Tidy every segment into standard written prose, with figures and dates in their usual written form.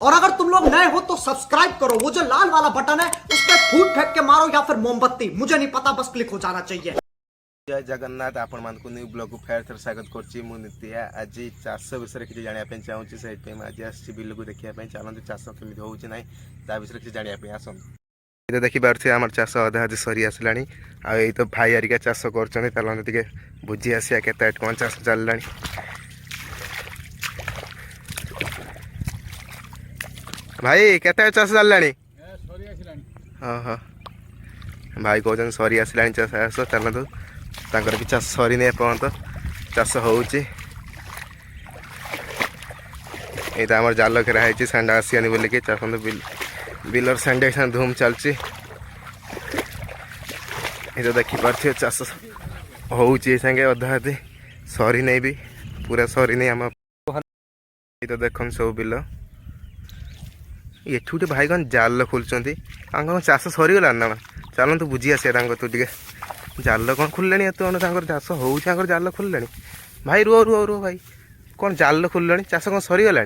और अगर तुम लोग नए हो तो सब्सक्राइब करो, वो जो लाल वाला बटन है उस पर फूट फेंक के मारो या फिर मोमबत्ती, मुझे नहीं पता, बस क्लिक हो जाना चाहिए। जय जगन्नाथ आपण मान न्यू ब्लॉग को फेर थर स्वागत करछि। मु नित्या आज चाष विषय किसी जाना चाहूँगी से आज आसी बिल को देखा चलते चाष केमी होना ता विषय किसी जाना आसतु। ये देखी पारे आम चाष अधा अधे सरी आसला आई तो भाई हरिका चाष कर बुझी आसिया के कौन चाष चलला। भाई केते चाष चलला? हाँ हाँ भाई कहते सरी आसला चाष चलतु तांकर भी चाष सरी नहीं एपर्यंत चाष होउची। ये आम जाल घेराई सांडा आसियानी बोलिकी चाहते बिलर सांडे धूम चलती। ये तो देखिपे चाष होउची संगे अधा अधे सरी नहीं भी पूरा सरी नहीं आम। ये तो देखन सब बिल ये गोटे भाई कौन जाल खोलुंट चाष सरीगला ना चलतु बुझी आसिया तू टे जाल कौन खोलने एत चाष हो जाल खोलने। भाई रुह रुह रुह भाई कौन जाल खोलने चाष कौन सरीगला?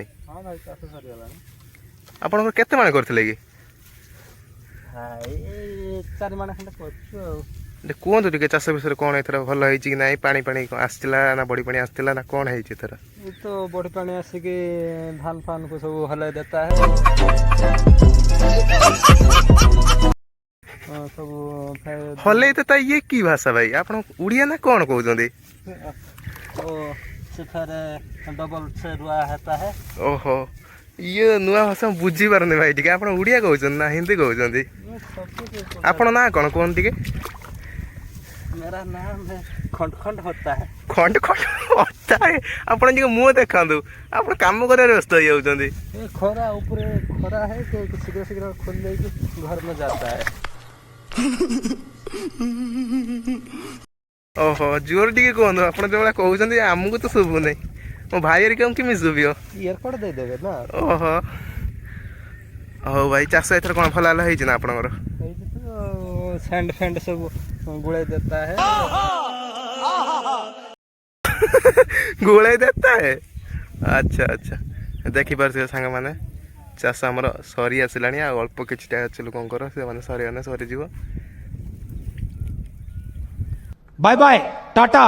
आपन केते माण करथिले कि? चार माण खंडे कहतु टे चाष विषय कौन एथर भल है कि ना पानी पानी आसला ना बड़ी पानी आसला ना कौन है एथर? तो बड़ी पानी आसिके धान फान को सब हल देता है। सब हल देता ये की भाषा भाई आप उड़िया ना कौन कहते? डबल से रुआ होता है। ओहो ये नुआ भाषा बुझी पारने भाई टे आप उड़िया कहते ना हिंदी कहते? आपण ना कौन कहते? मेरा नाम है खंड खंड होता है। खंड खंड होता है? आप मुँह देखा आप कम कर व्यस्त हो जाती। खरा ऊपर खरा है कि शीघ्र शीघ्र खोल देगी घर में जाता है। ओहो जोर टे कहतु आप जो कहते आमको तो शुभु नहीं मो भाई हरिका केमी शुभ एयरपोर्ट दे देबे ना। ओहो हो भाई चाष एथर कौन भल है ना आपणकर? सैंड फैंड सब गुड़ाई देता है। गोलाई देता है? अच्छा अच्छा देखिपे सांग मैंने चाष आमर सरी आसला अल्प कि अच्छे लोकर से सरीगले सरीज। Bye bye Tata.